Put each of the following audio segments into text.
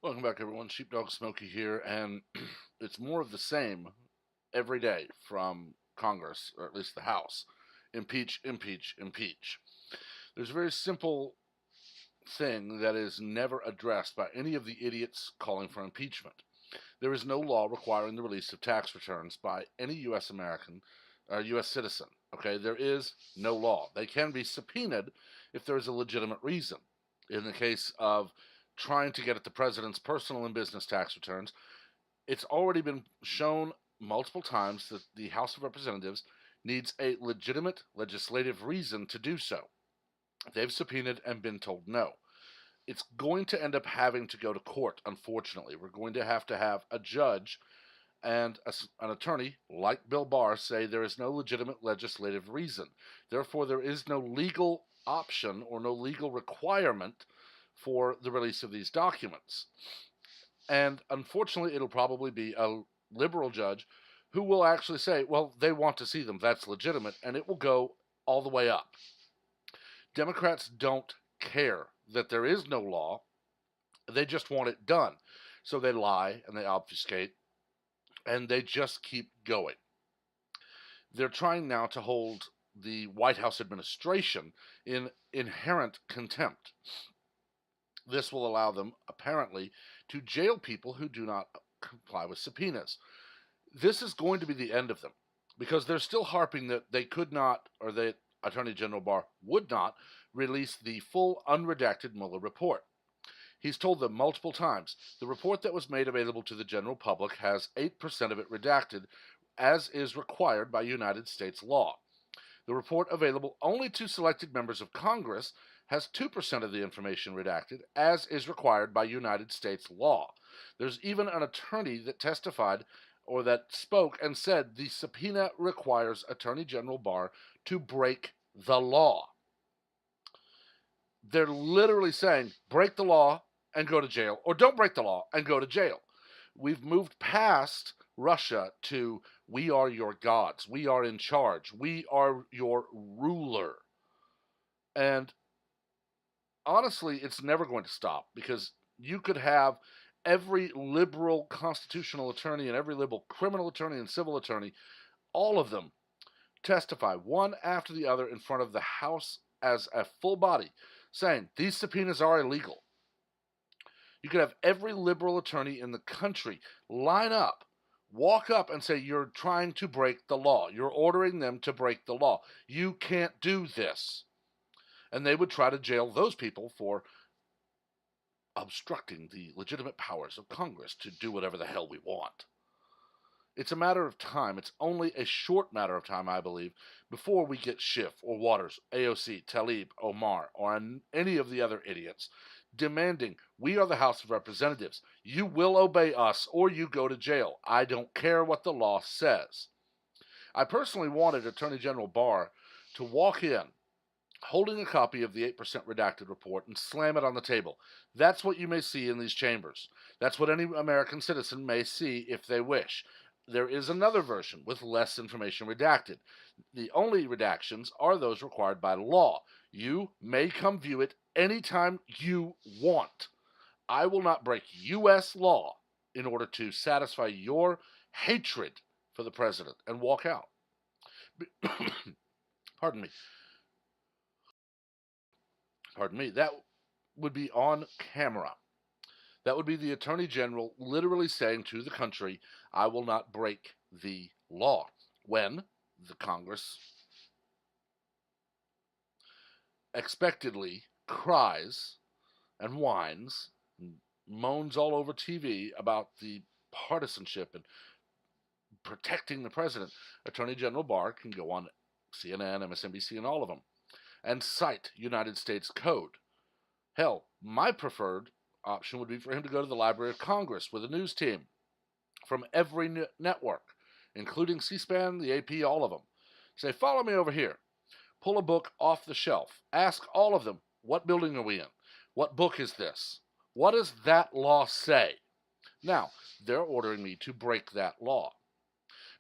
Welcome back, everyone. Sheepdog Smokey here, and it's more of the same every day from Congress, or at least the House. Impeach, impeach, impeach. There's a very simple thing that is never addressed by any of the idiots calling for impeachment. There is no law requiring the release of tax returns by any U.S. American or U.S. citizen. Okay, there is no law. They can be subpoenaed if there is a legitimate reason. In the case of trying to get at the president's personal and business tax returns, it's already been shown multiple times that the House of Representatives needs a legitimate legislative reason to do so. They've subpoenaed and been told no. It's going to end up having to go to court, unfortunately. We're going to have a judge and an attorney like Bill Barr say there is no legitimate legislative reason. Therefore, there is no legal option or no legal requirement for the release of these documents. And unfortunately, it'll probably be a liberal judge who will actually say, well, they want to see them. That's legitimate. And it will go all the way up. Democrats don't care that there is no law. They just want it done. So they lie and they obfuscate and they just keep going. They're trying now to hold the White House administration in inherent contempt. This will allow them, apparently, to jail people who do not comply with subpoenas. This is going to be the end of them because they're still harping that they could not, or that Attorney General Barr would not, release the full unredacted Mueller report. He's told them multiple times the report that was made available to the general public has 8% of it redacted, as is required by United States law. The report available only to selected members of Congress has 2% of the information redacted, as is required by United States law. There's even an attorney that testified or that spoke and said the subpoena requires Attorney General Barr to break the law. They're literally saying, break the law and go to jail, or don't break the law and go to jail. We've moved past Russia to we are your gods, we are in charge, we are your ruler. And honestly, it's never going to stop because you could have every liberal constitutional attorney and every liberal criminal attorney and civil attorney, all of them testify one after the other in front of the House as a full body saying these subpoenas are illegal. You could have every liberal attorney in the country line up, walk up and say you're trying to break the law. You're ordering them to break the law. You can't do this. And they would try to jail those people for obstructing the legitimate powers of Congress to do whatever the hell we want. It's a matter of time. It's only a short matter of time, I believe, before we get Schiff or Waters, AOC, Tlaib, Omar, or any of the other idiots demanding, we are the House of Representatives. You will obey us or you go to jail. I don't care what the law says. I personally wanted Attorney General Barr to walk in holding a copy of the 8% redacted report and slam it on the table. That's what you may see in these chambers. That's what any American citizen may see if they wish. There is another version with less information redacted. The only redactions are those required by law. You may come view it anytime you want. I will not break U.S. law in order to satisfy your hatred for the president and walk out. Pardon me. That would be on camera. That would be the Attorney General literally saying to the country, I will not break the law, when the Congress expectedly cries and whines and moans all over TV about the partisanship and protecting the president. Attorney General Barr can go on CNN, MSNBC, and all of them and cite United States Code. Hell, my preferred option would be for him to go to the Library of Congress with a news team from every network, including C-SPAN, the AP, all of them. Say, follow me over here. Pull a book off the shelf. Ask all of them, what building are we in? What book is this? What does that law say? Now, they're ordering me to break that law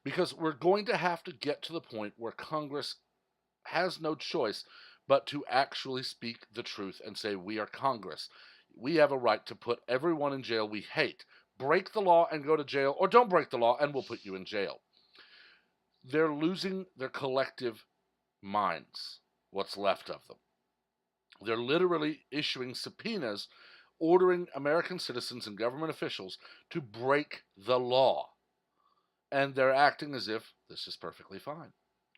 because we're going to have to get to the point where Congress has no choice but to actually speak the truth and say, we are Congress. We have a right to put everyone in jail we hate. Break the law and go to jail, or don't break the law and we'll put you in jail. They're losing their collective minds, what's left of them. They're literally issuing subpoenas, ordering American citizens and government officials to break the law. And they're acting as if this is perfectly fine.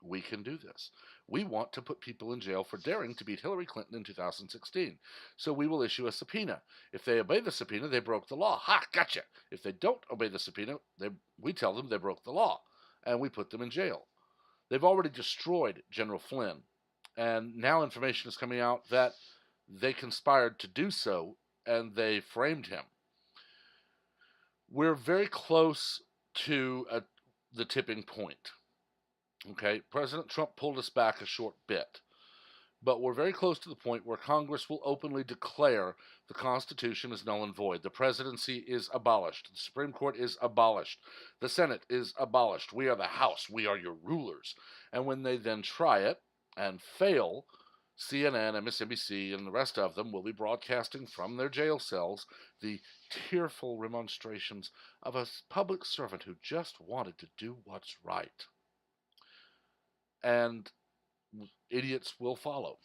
We can do this. We want to put people in jail for daring to beat Hillary Clinton in 2016. So we will issue a subpoena. If they obey the subpoena, they broke the law. Ha, gotcha. If they don't obey the subpoena, we tell them they broke the law, and we put them in jail. They've already destroyed General Flynn, and now information is coming out that they conspired to do so, and they framed him. We're very close to the tipping point. Okay, President Trump pulled us back a short bit, but we're very close to the point where Congress will openly declare the Constitution is null and void. The presidency is abolished. The Supreme Court is abolished. The Senate is abolished. We are the House. We are your rulers. And when they then try it and fail, CNN, MSNBC, and the rest of them will be broadcasting from their jail cells the tearful remonstrations of a public servant who just wanted to do what's right. And idiots will follow.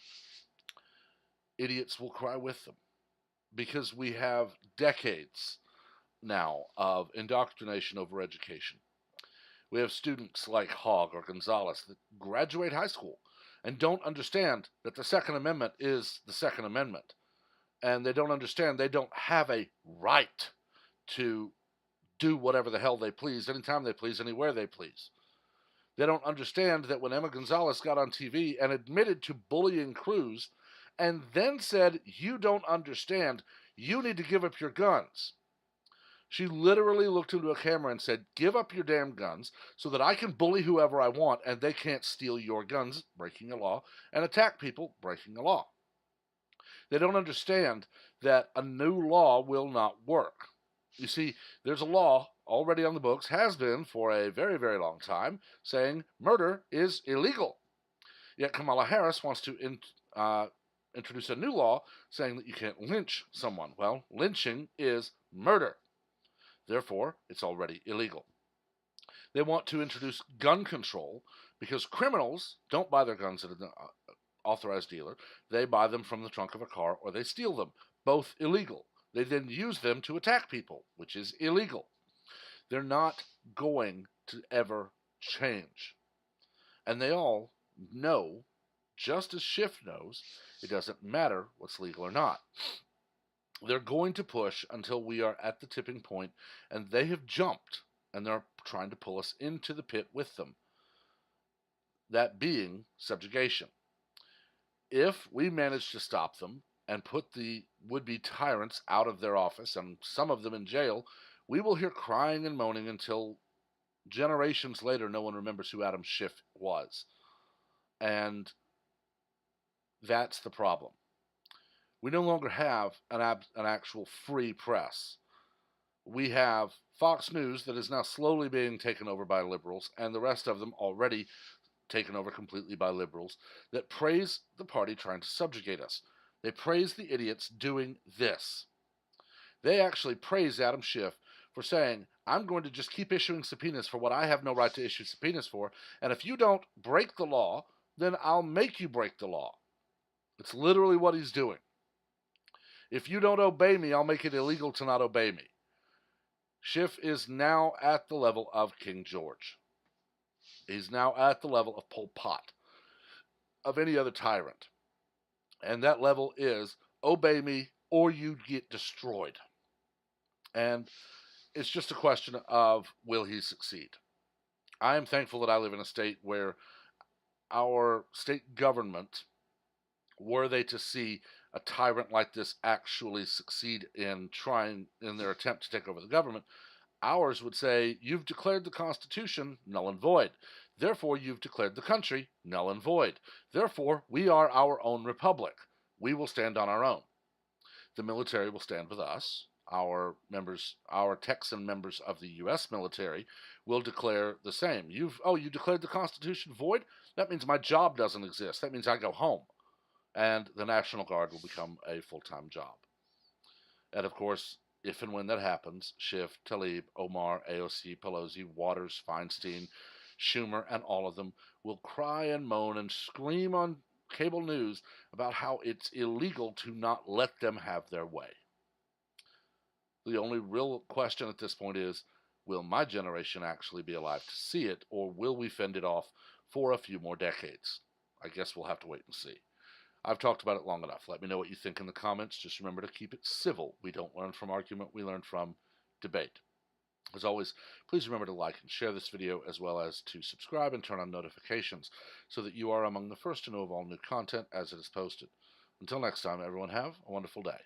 Idiots will cry with them, because we have decades now of indoctrination over education. We have students like Hogg or Gonzalez that graduate high school and don't understand that the Second Amendment is the Second Amendment. And they don't understand they don't have a right to do whatever the hell they please, anytime they please, anywhere they please. They don't understand that when Emma Gonzalez got on TV and admitted to bullying Cruz and then said, "You don't understand, you need to give up your guns." She literally looked into a camera and said, "Give up your damn guns so that I can bully whoever I want and they can't steal your guns," breaking a law, and attack people, breaking a law. They don't understand that a new law will not work. You see, there's a law already on the books, has been for a very, very long time, saying murder is illegal. Yet Kamala Harris wants to introduce a new law saying that you can't lynch someone. Well, lynching is murder. Therefore, it's already illegal. They want to introduce gun control because criminals don't buy their guns at an authorized dealer. They buy them from the trunk of a car or they steal them. Both illegal. They then use them to attack people, which is illegal. They're not going to ever change. And they all know, just as Schiff knows, it doesn't matter what's legal or not. They're going to push until we are at the tipping point, and they have jumped, and they're trying to pull us into the pit with them. That being subjugation. If we manage to stop them and put the would-be tyrants out of their office, and some of them in jail, we will hear crying and moaning until generations later no one remembers who Adam Schiff was. And that's the problem. We no longer have an actual free press. We have Fox News that is now slowly being taken over by liberals, and the rest of them already taken over completely by liberals, that praise the party trying to subjugate us. They praise the idiots doing this. They actually praise Adam Schiff for saying, "I'm going to just keep issuing subpoenas for what I have no right to issue subpoenas for, and if you don't break the law, then I'll make you break the law." It's literally what he's doing. If you don't obey me, I'll make it illegal to not obey me. Schiff is now at the level of King George. He's now at the level of Pol Pot, of any other tyrant. And that level is, obey me or you get destroyed. And it's just a question of, will he succeed? I am thankful that I live in a state where our state government, were they to see a tyrant like this actually succeed in their attempt to take over the government, ours would say, "You've declared the Constitution null and void. Therefore, you've declared the country null and void. Therefore, we are our own republic. We will stand on our own. The military will stand with us. Our Texan members of the U.S. military will declare the same. You declared the Constitution void? That means my job doesn't exist. That means I go home. And the National Guard will become a full-time job. And of course, if and when that happens, Schiff, Tlaib, Omar, AOC, Pelosi, Waters, Feinstein, Schumer, and all of them will cry and moan and scream on cable news about how it's illegal to not let them have their way. The only real question at this point is, will my generation actually be alive to see it, or will we fend it off for a few more decades? I guess we'll have to wait and see. I've talked about it long enough. Let me know what you think in the comments. Just remember to keep it civil. We don't learn from argument, we learn from debate. As always, please remember to like and share this video, as well as to subscribe and turn on notifications so that you are among the first to know of all new content as it is posted. Until next time, everyone, have a wonderful day.